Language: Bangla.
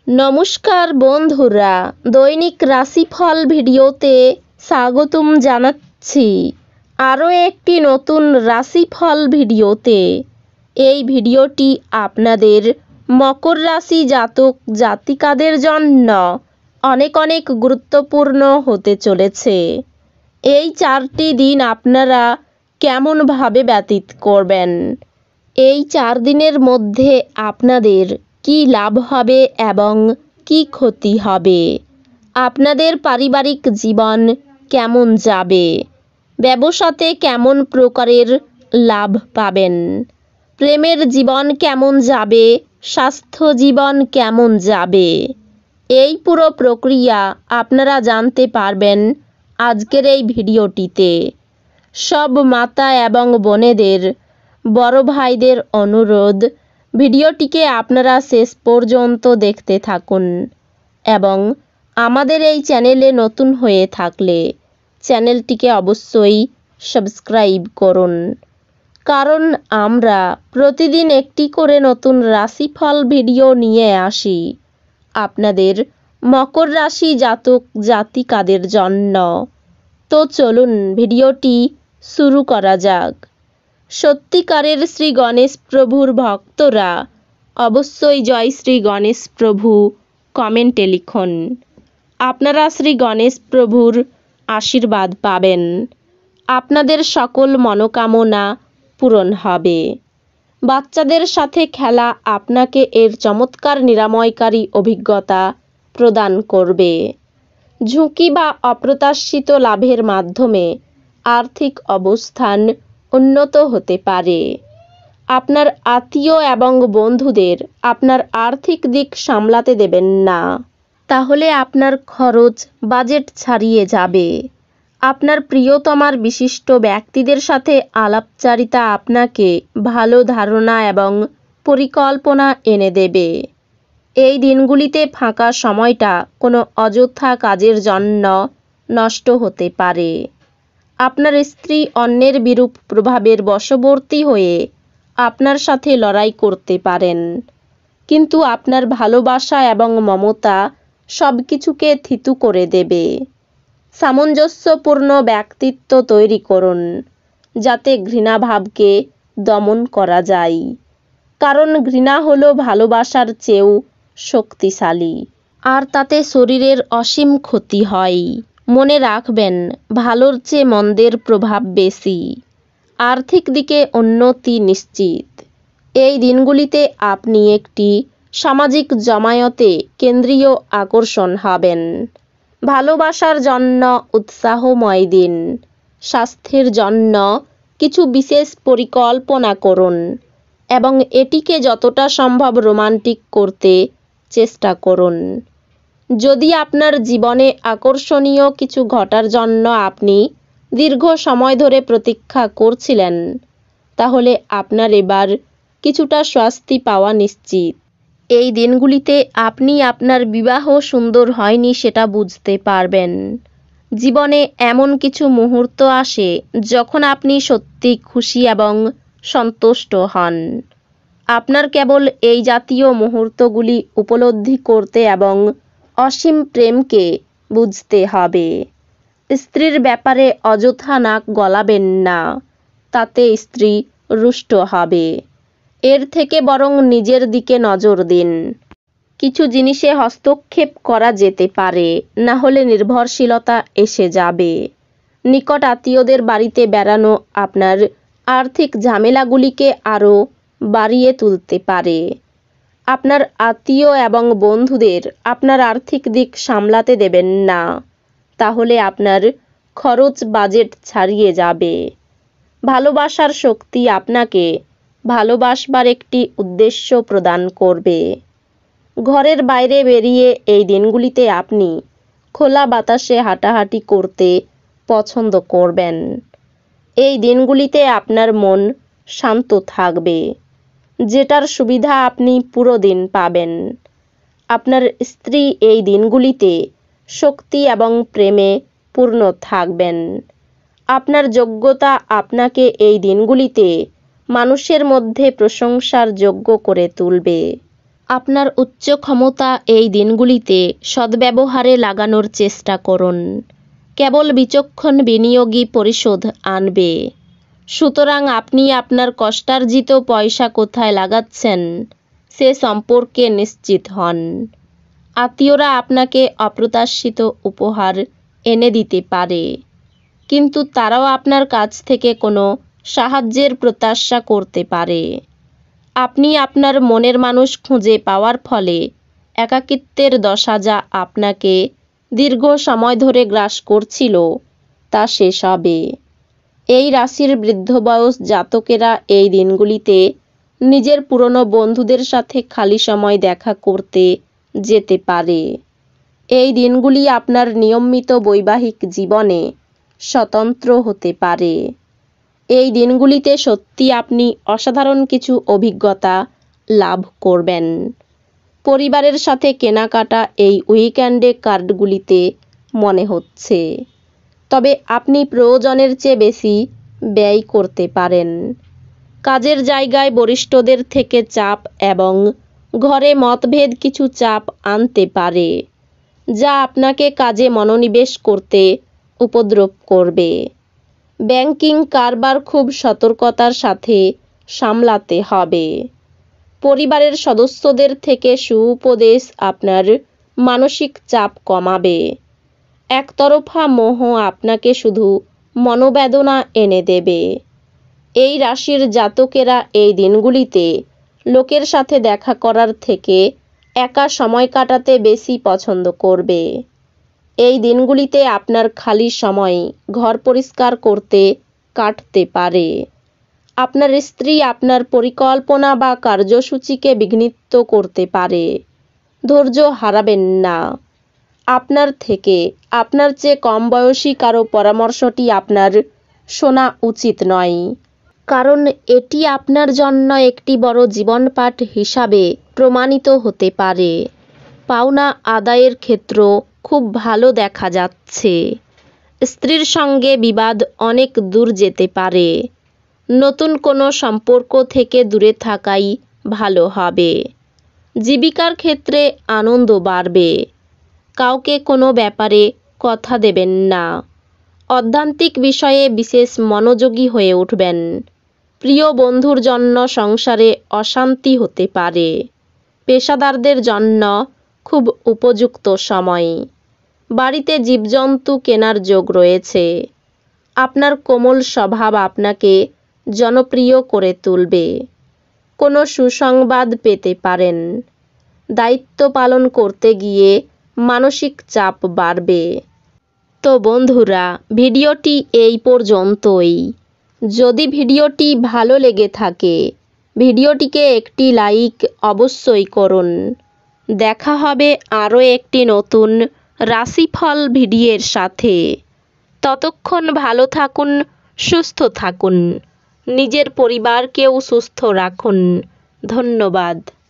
নমস্কার বন্ধুরা, দৈনিক রাশিফল ভিডিওতে স্বাগতম জানাচ্ছি আরও একটি নতুন রাশিফল ভিডিওতে। এই ভিডিওটি আপনাদের মকর রাশি জাতক জাতিকাদের জন্য অনেক অনেক গুরুত্বপূর্ণ হতে চলেছে। এই 4টি দিন আপনারা কেমনভাবে ব্যতীত করবেন, এই 4 দিনের মধ্যে আপনাদের কি লাভ হবে এবং কি ক্ষতি হবে, আপনাদের পারিবারিক জীবন কেমন যাবে, ব্যবসাতে কেমন প্রকারের লাভ পাবেন, প্রেমের জীবন কেমন যাবে, স্বাস্থ্য জীবন কেমন যাবে, এই পুরো প্রক্রিয়া আপনারা জানতে পারবেন আজকের এই ভিডিওটিতে। সব মাতা এবং বোনেদের, বড় ভাইদের অনুরোধ, ভিডিওটিকে আপনারা শেষ পর্যন্ত দেখতে থাকুন এবং আমাদের এই চ্যানেলে নতুন হয়ে থাকলে চ্যানেলটিকে অবশ্যই সাবস্ক্রাইব করুন, কারণ আমরা প্রতিদিন একটি করে নতুন রাশিফল ভিডিও নিয়ে আসি আপনাদের মকর রাশি জাতক জাতিকাদের জন্য। তো চলুন ভিডিওটি শুরু করা যাক। সত্যিকারের শ্রী গণেশ প্রভুর ভক্তরা অবশ্যই জয় শ্রী গণেশ প্রভু কমেন্টে লিখুন। আপনারা শ্রী গণেশ প্রভুর আশীর্বাদ পাবেন, আপনাদের সকল মনোকামনা পূরণ হবে। বাচ্চাদের সাথে খেলা আপনাকে এর চমৎকার নিরাময়কারী অভিজ্ঞতা প্রদান করবে। ঝুঁকি বা অপ্রত্যাশিত লাভের মাধ্যমে আর্থিক অবস্থান উন্নত হতে পারে। আপনার আত্মীয় এবং বন্ধুদের আপনার আর্থিক দিক সামলাতে দেবেন না, তাহলে আপনার খরচ বাজেট ছাড়িয়ে যাবে। আপনার প্রিয়তমার বিশিষ্ট ব্যক্তিদের সাথে আলাপচারিতা আপনাকে ভালো ধারণা এবং পরিকল্পনা এনে দেবে। এই দিনগুলিতে ফাঁকা সময়টা কোনো অযথা কাজের জন্য নষ্ট হতে পারে। আপনার স্ত্রী অন্যের বিরূপ প্রভাবের বশবর্তী হয়ে আপনার সাথে লড়াই করতে পারেন, কিন্তু আপনার ভালোবাসা এবং মমতা সব কিছুকে থিতু করে দেবে। সামঞ্জস্যপূর্ণ ব্যক্তিত্ব তৈরি করুন যাতে ঘৃণাভাবকে দমন করা যায়, কারণ ঘৃণা হলো ভালোবাসার চেয়েও শক্তিশালী, আর তাতে শরীরের অসীম ক্ষতি হয়। মনে রাখবেন, ভালোর চেয়ে মন্দের প্রভাব বেশি। আর্থিক দিকে উন্নতি নিশ্চিত। এই দিনগুলিতে আপনি একটি সামাজিক জমায়েতে কেন্দ্রীয় আকর্ষণ হবেন। ভালোবাসার জন্য উৎসাহময় দিন। স্বাস্থ্যের জন্য কিছু বিশেষ পরিকল্পনা করুন এবং এটিকে যতটা সম্ভব রোমান্টিক করতে চেষ্টা করুন। যদি আপনার জীবনে আকর্ষণীয় কিছু ঘটার জন্য আপনি দীর্ঘ সময় ধরে প্রতীক্ষা করছিলেন, তাহলে আপনার এবার কিছুটা স্বস্তি পাওয়া নিশ্চিত। এই দিনগুলিতে আপনি আপনার বিবাহ সুন্দর হয়নি সেটা বুঝতে পারবেন। জীবনে এমন কিছু মুহূর্ত আসে যখন আপনি সত্যি খুশি এবং সন্তুষ্ট হন। আপনার কেবল এই জাতীয় মুহূর্তগুলি উপলব্ধি করতে এবং অসীম প্রেমকে বুঝতে হবে। স্ত্রীর ব্যাপারে অযথা নাক গলাবেন না, তাতে স্ত্রী রুষ্ট হবে। এর থেকে বরং নিজের দিকে নজর দিন। কিছু জিনিসে হস্তক্ষেপ করা যেতে পারে, না হলে নির্ভরশীলতা এসে যাবে। নিকট আত্মীয়দের বাড়িতে বেড়ানো আপনার আর্থিক ঝামেলাগুলিকে আরও বাড়িয়ে তুলতে পারে। আপনার আত্মীয় এবং বন্ধুদের আপনার আর্থিক দিক সামলাতে দেবেন না, তাহলে আপনার খরচ বাজেট ছাড়িয়ে যাবে। ভালোবাসার শক্তি আপনাকে ভালোবাসবার একটি উদ্দেশ্য প্রদান করবে। ঘরের বাইরে বেরিয়ে এই দিনগুলিতে আপনি খোলা বাতাসে হাঁটাহাঁটি করতে পছন্দ করবেন। এই দিনগুলিতে আপনার মন শান্ত থাকবে, যেটার সুবিধা আপনি পুরো দিন পাবেন। আপনার স্ত্রী এই দিনগুলিতে শক্তি এবং প্রেমে পূর্ণ থাকবেন। আপনার যোগ্যতা আপনাকে এই দিনগুলিতে মানুষের মধ্যে প্রশংসার যোগ্য করে তুলবে। আপনার উচ্চ ক্ষমতা এই দিনগুলিতে সদ্ব্যবহারে লাগানোর চেষ্টা করুন। কেবল বিচক্ষণ বিনিয়োগই পরিশোধ আনবে। সুতরাং আপনি আপনার কষ্টার্জিত পয়সা কোথায় লাগাচ্ছেন সে সম্পর্কে নিশ্চিত হন। আত্মীয়রা আপনাকে অপ্রত্যাশিত উপহার এনে দিতে পারে, কিন্তু তারাও আপনার কাছ থেকে কোনো সাহায্যের প্রত্যাশা করতে পারে। আপনি আপনার মনের মানুষ খুঁজে পাওয়ার ফলে একাকিত্বের দশা যা আপনাকে দীর্ঘ সময় ধরে গ্রাস করছিল তা শেষ হবে। এই রাশির বৃদ্ধ বয়স জাতকেরা এই দিনগুলিতে নিজের পুরনো বন্ধুদের সাথে খালি সময় দেখা করতে যেতে পারে। এই দিনগুলি আপনার নিয়মিত বৈবাহিক জীবনে স্বতন্ত্র হতে পারে। এই দিনগুলিতে সত্যি আপনি অসাধারণ কিছু অভিজ্ঞতা লাভ করবেন। পরিবারের সাথে কেনাকাটা এই উইকেন্ডে কার্ডগুলিতে মনে হচ্ছে, তবে আপনি প্রয়োজনের চেয়ে বেশি ব্যয় করতে পারেন। কাজের জায়গায় বরিষ্ঠদের থেকে চাপ এবং ঘরে মতভেদ কিছু চাপ আনতে পারে, যা আপনাকে কাজে মনোনিবেশ করতে উপদ্রব করবে। ব্যাংকিং কারবার খুব সতর্কতার সাথে সামলাতে হবে। পরিবারের সদস্যদের থেকে সুউপদেশ আপনার মানসিক চাপ কমাবে। একতরফা মোহ আপনাকে শুধু মনোবেদনা এনে দেবে। এই রাশির জাতকেরা এই দিনগুলিতে লোকের সাথে দেখা করার থেকে একা সময় কাটাতে বেশি পছন্দ করবে। এই দিনগুলিতে আপনার খালি সময় ঘর পরিষ্কার করতে কাটতে পারে। আপনার স্ত্রী আপনার পরিকল্পনা বা কার্যসূচিকে বিঘ্নিত করতে পারে। ধৈর্য হারাবেন না। আপনার থেকে আপনার চেয়ে কম বয়সী কারো পরামর্শটি আপনার শোনা উচিত নয়, কারণ এটি আপনার জন্য একটি বড় জীবনপাঠ হিসাবে প্রমাণিত হতে পারে। পাওনা আদায়ের ক্ষেত্র খুব ভালো দেখা যাচ্ছে। স্ত্রীর সঙ্গে বিবাদ অনেক দূর যেতে পারে। নতুন কোনো সম্পর্ক থেকে দূরে থাকাই ভালো হবে। জীবিকার ক্ষেত্রে আনন্দ বাড়বে। কাউকে কোনো ব্যাপারে কথা দেবেন না। অধ্যাত্মিক বিষয়ে বিশেষ মনোযোগী হয়ে উঠবেন। প্রিয় বন্ধুর জন্য সংসারে অশান্তি হতে পারে। পেশাদারদের জন্য খুব উপযুক্ত সময়। বাড়িতে জীবজন্তু কেনার যোগ রয়েছে। আপনার কোমল স্বভাব আপনাকে জনপ্রিয় করে তুলবে। কোনো সুসংবাদ পেতে পারেন। দায়িত্ব পালন করতে গিয়ে মানসিক চাপ বাড়বে। তো বন্ধুরা, ভিডিওটি এই পর্যন্তই। যদি ভিডিওটি ভালো লেগে থাকে ভিডিওটিকে একটি লাইক অবশ্যই করুন। দেখা হবে আরও একটি নতুন রাশিফল ভিডিওর সাথে। ততক্ষণ ভালো থাকুন, সুস্থ থাকুন, নিজের পরিবারকেও সুস্থ রাখুন। ধন্যবাদ।